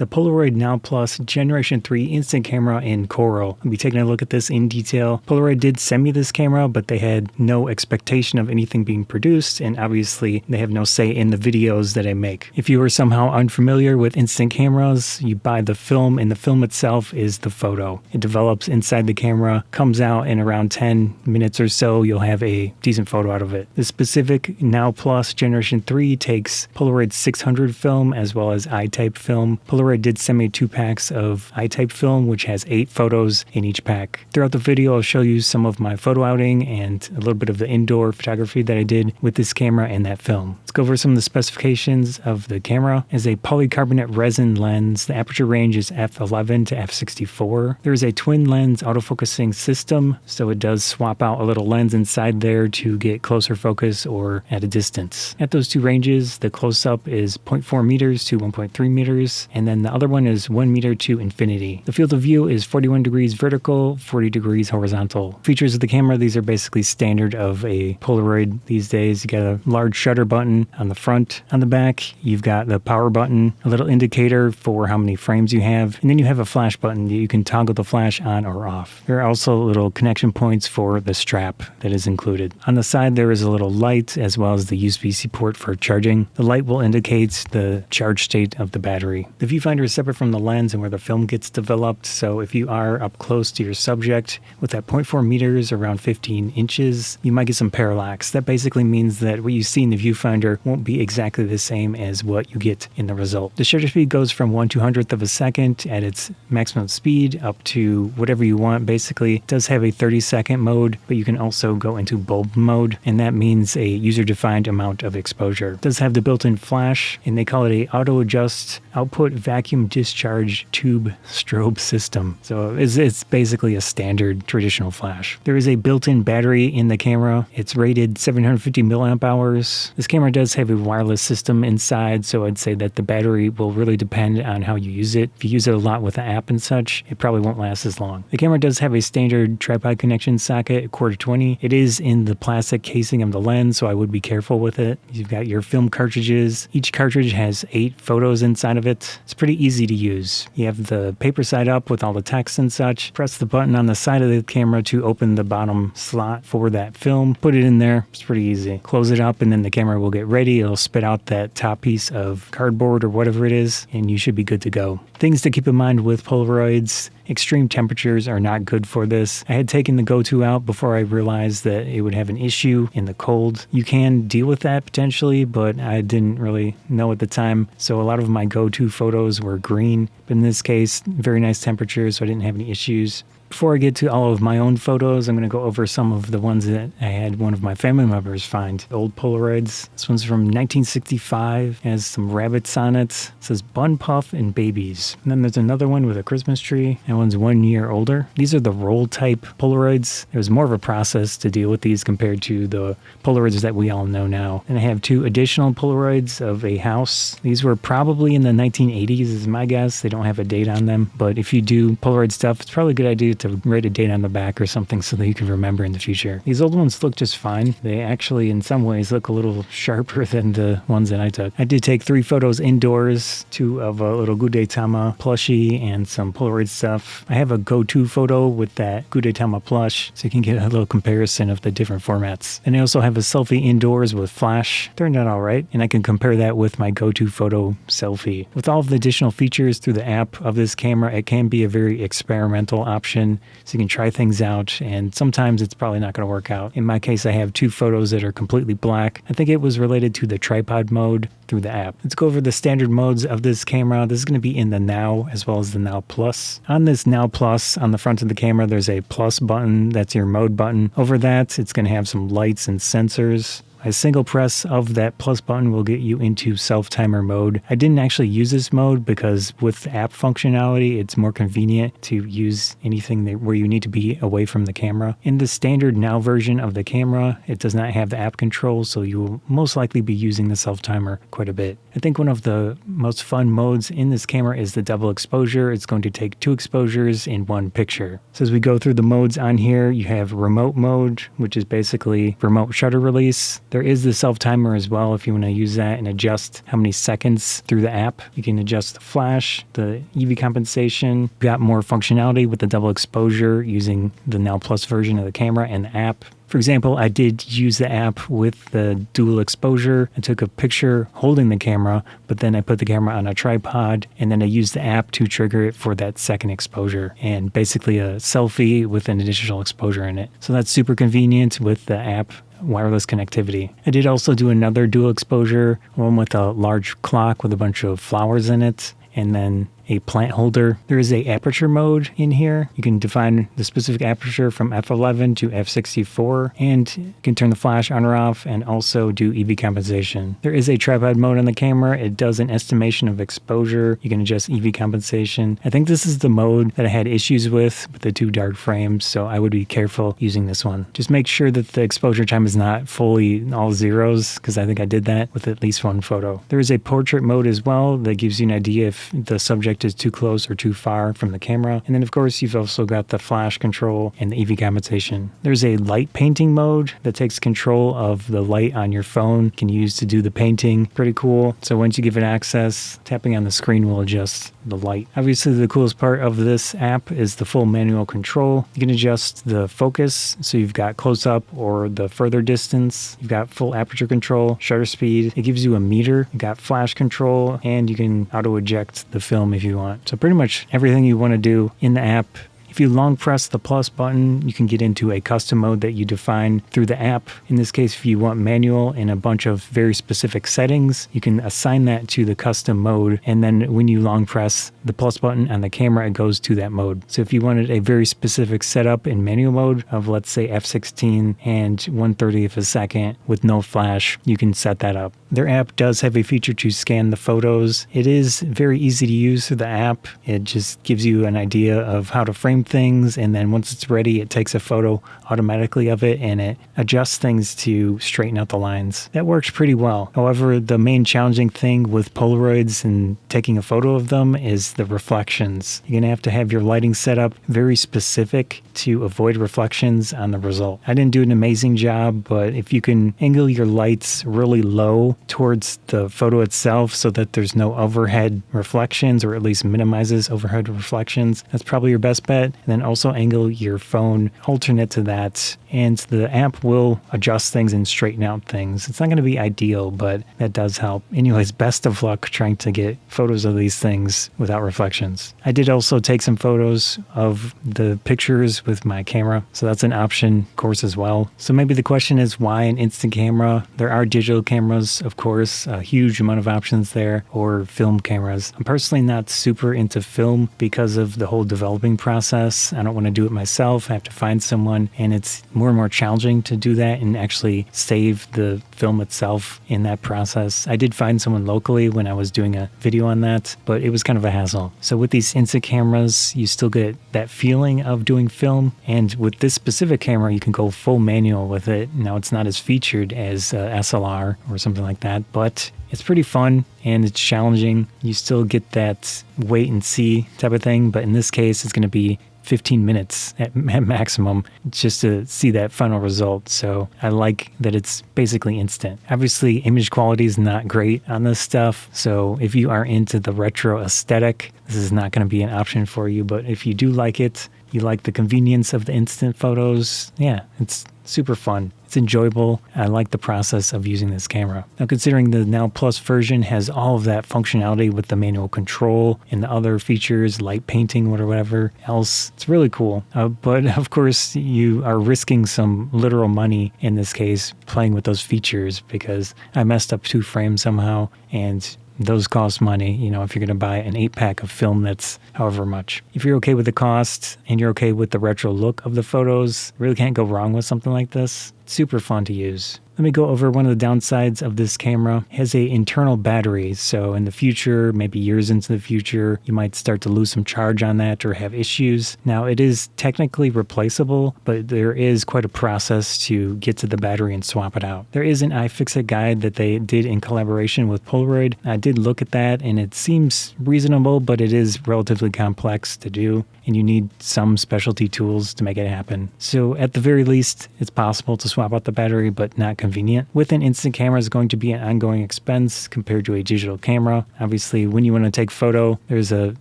The Polaroid Now Plus Generation 3 instant camera in Coral. I'll be taking a look at this in detail. Polaroid did send me this camera, but they had no expectation of anything being produced, and obviously they have no say in the videos that I make. If you are somehow unfamiliar with instant cameras, you buy the film, and the film itself is the photo. It develops inside the camera, comes out in around 10 minutes or so, you'll have a decent photo out of it. The specific Now Plus Generation 3 takes Polaroid 600 film as well as I-type film. Polaroid did send me 2 packs of I-type film, which has 8 photos in each pack. Throughout the video, I'll show you some of my photo outing and a little bit of the indoor photography that I did with this camera and that film. Let's go over some of the specifications of the camera. As a polycarbonate resin lens, the aperture range is f11 to f64. There is a twin lens autofocusing system, so it does swap out a little lens inside there to get closer focus or at a distance. At those 2 ranges, the close-up is 0.4 meters to 1.3 meters, and then the other one is 1 meter to infinity. The field of view is 41 degrees vertical, 40 degrees horizontal. Features of the camera, these are basically standard of a Polaroid these days. You got a large shutter button on the front. On the back, you've got the power button, a little indicator for how many frames you have, and then you have a flash button that you can toggle the flash on or off. There are also little connection points for the strap that is included. On the side, there is a little light as well as the USB-C port for charging. The light will indicate the charge state of the battery. The viewfinder is separate from the lens and where the film gets developed, so if you are up close to your subject with that 0.4 meters, around 15 inches, you might get some parallax. That basically means that what you see in the viewfinder won't be exactly the same as what you get in the result. The shutter speed goes from 1/200th of a second at its maximum speed up to whatever you want. Basically, it does have a 30-second mode, but you can also go into bulb mode, and that means a user-defined amount of exposure. It does have the built-in flash, and they call it a auto-adjust output vacuum discharge tube strobe system. So it's basically a standard traditional flash. There is a built-in battery in the camera. It's rated 750 milliamp hours. This camera does have a wireless system inside, so I'd say that the battery will really depend on how you use it. If you use it a lot with an app and such, it probably won't last as long. The camera does have a standard tripod connection socket, 1/4-20. It is in the plastic casing of the lens, so I would be careful with it. You've got your film cartridges. Each cartridge has 8 photos inside of it. It's pretty easy to use. You have the paper side up with all the text and such. Press the button on the side of the camera to open the bottom slot for that film. Put it in there. It's pretty easy. Close it up and then the camera will get ready. It'll spit out that top piece of cardboard or whatever it is, and you should be good to go. Things to keep in mind with Polaroids: extreme temperatures are not good for this. I had taken the go-to out before I realized that it would have an issue in the cold. You can deal with that potentially, but I didn't really know at the time. So a lot of my go-to photos were green, but in this case, very nice temperatures, so I didn't have any issues. Before I get to all of my own photos, I'm going to go over some of the ones that I had one of my family members find. Old Polaroids. This one's from 1965. It has some rabbits on it. It says Bun Puff and Babies. And then there's another one with a Christmas tree. That one's 1 year older. These are the roll type Polaroids. There was more of a process to deal with these compared to the Polaroids that we all know now. And I have 2 additional Polaroids of a house. These were probably in the 1980s is my guess. They don't have a date on them. But if you do Polaroid stuff, it's probably a good idea to write a date on the back or something so that you can remember in the future. These old ones look just fine. They actually, in some ways, look a little sharper than the ones that I took. I did take 3 photos indoors, 2 of a little Gudetama plushie and some Polaroid stuff. I have a go-to photo with that Gudetama plush, so you can get a little comparison of the different formats. And I also have a selfie indoors with flash. Turned out all right, and I can compare that with my go-to photo selfie. With all of the additional features through the app of this camera, it can be a very experimental option. So you can try things out, and sometimes it's probably not going to work out. In my case, I have 2 photos that are completely black. I think it was related to the tripod mode through the app. Let's go over the standard modes of this camera. This is going to be in the Now as well as the Now Plus. On this Now Plus, on the front of the camera, there's a plus button. That's your mode button. Over that, it's going to have some lights and sensors. A single press of that plus button will get you into self-timer mode. I didn't actually use this mode because with app functionality, it's more convenient to use anything where you need to be away from the camera. In the standard Now version of the camera, it does not have the app control, so you will most likely be using the self-timer quite quite a bit. I think one of the most fun modes in this camera is the double exposure. It's going to take 2 exposures in 1 picture. So as we go through the modes on here, you have remote mode, which is basically remote shutter release. There is the self timer as well if you want to use that and adjust how many seconds through the app. You can adjust the flash, the EV compensation. You've got more functionality with the double exposure using the Now Plus version of the camera and the app. For example, I did use the app with the dual exposure. I took a picture holding the camera, but then I put the camera on a tripod, and then I used the app to trigger it for that second exposure, and basically a selfie with an additional exposure in it. So that's super convenient with the app wireless connectivity. I did also do another dual exposure, one with a large clock with a bunch of flowers in it, and then a plant holder. There is a aperture mode in here. You can define the specific aperture from f11 to f64, and you can turn the flash on or off and also do EV compensation. There is a tripod mode on the camera. It does an estimation of exposure. You can adjust EV compensation. I think this is the mode that I had issues with the 2 dark frames, so I would be careful using this one. Just make sure that the exposure time is not fully all zeros, because I think I did that with at least 1 photo. There is a portrait mode as well that gives you an idea if the subject is too close or too far from the camera. And then of course you've also got the flash control and the EV compensation. There's a light painting mode that takes control of the light on your phone. You can use to do the painting. Pretty cool. So once you give it access, tapping on the screen will adjust the light. Obviously the coolest part of this app is the full manual control. You can adjust the focus, so you've got close up or the further distance. You've got full aperture control, shutter speed. It gives you a meter. You've got flash control, and you can auto eject the film if you want. So pretty much everything you want to do in the app. If you long press the plus button, you can get into a custom mode that you define through the app. In this case, if you want manual and a bunch of very specific settings, you can assign that to the custom mode. And then when you long press the plus button on the camera, it goes to that mode. So if you wanted a very specific setup in manual mode of, let's say, f16 and 1/30th of a second with no flash, you can set that up. Their app does have a feature to scan the photos. It is very easy to use through the app. It just gives you an idea of how to frame things, and then once it's ready, it takes a photo automatically of it and it adjusts things to straighten out the lines. That works pretty well. However, the main challenging thing with Polaroids and taking a photo of them is the reflections. You're gonna have to have your lighting set up very specific to avoid reflections on the result. I didn't do an amazing job, but if you can angle your lights really low towards the photo itself so that there's no overhead reflections, or at least minimizes overhead reflections, that's probably your best bet. And then also angle your phone alternate to that, and the app will adjust things and straighten out things. It's not going to be ideal, but that does help. Anyways, best of luck trying to get photos of these things without reflections. I did also take some photos of the pictures with my camera, so that's an option, of course, as well. So maybe the question is, why an instant camera? There are digital cameras, of course, a huge amount of options there, or film cameras. I'm personally not super into film because of the whole developing process. I don't want to do it myself. I have to find someone, and it's more and more challenging to do that and actually save the film itself in that process. I did find someone locally when I was doing a video on that, but it was kind of a hassle. So with these instant cameras, you still get that feeling of doing film, and with this specific camera, you can go full manual with it. Now, it's not as featured as SLR or something like that, but it's pretty fun and it's challenging. You still get that wait and see type of thing, but in this case, it's going to be 15 minutes at maximum just to see that final result. So I like that it's basically instant. Obviously, image quality is not great on this stuff. So if you are into the retro aesthetic, this is not going to be an option for you. But if you do like it, you like the convenience of the instant photos, yeah, it's super fun. It's enjoyable. I like the process of using this camera. Now, considering the Now Plus version has all of that functionality with the manual control and the other features, light painting or whatever else, it's really cool. But of course, you are risking some literal money in this case playing with those features, because I messed up 2 frames somehow, and those cost money, if you're going to buy an 8-pack of film that's however much. If you're okay with the cost and you're okay with the retro look of the photos, really can't go wrong with something like this. It's super fun to use. Let me go over one of the downsides of this camera. It has a internal battery, so in the future, maybe years into the future, you might start to lose some charge on that or have issues. Now, it is technically replaceable, but there is quite a process to get to the battery and swap it out. There is an iFixit guide that they did in collaboration with Polaroid. I did look at that and it seems reasonable, but it is relatively complex to do and you need some specialty tools to make it happen. So at the very least, it's possible to swap out the battery, but not convenient. With an instant camera is going to be an ongoing expense compared to a digital camera. Obviously, when you want to take photo, there's a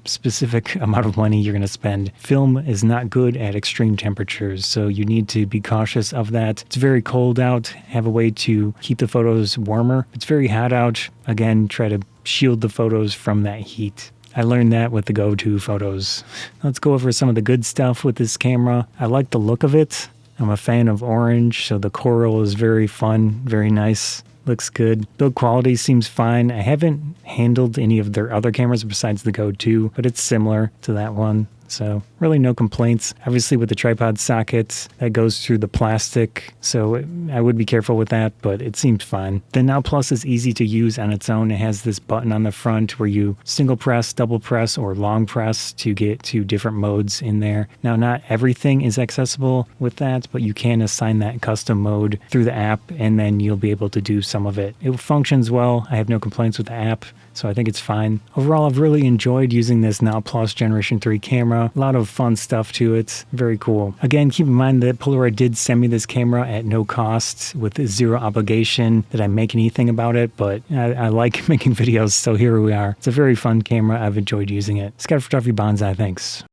specific amount of money you're going to spend. Film is not good at extreme temperatures, so you need to be cautious of that. It's very cold out. Have a way to keep the photos warmer. It's very hot out. Again, try to shield the photos from that heat. I learned that with the Go-To photos. Let's go over some of the good stuff with this camera. I like the look of it. I'm a fan of orange, so the coral is very fun, very nice. Looks good. Build quality seems fine. I haven't handled any of their other cameras besides the Go-To, but it's similar to that one. So really no complaints. Obviously with the tripod sockets, that goes through the plastic. So I would be careful with that, but it seems fine. The Now Plus is easy to use on its own. It has this button on the front where you single press, double press, or long press to get to different modes in there. Now, not everything is accessible with that, but you can assign that custom mode through the app and then you'll be able to do some of it. It functions well. I have no complaints with the app, so I think it's fine. Overall, I've really enjoyed using this Now Plus Generation 3 camera. A lot of fun stuff to it. Very cool. Again, keep in mind that Polaroid did send me this camera at no cost with zero obligation that I make anything about it, but I like making videos, so here we are. It's a very fun camera. I've enjoyed using it. Scatter Photography Bonsai, thanks.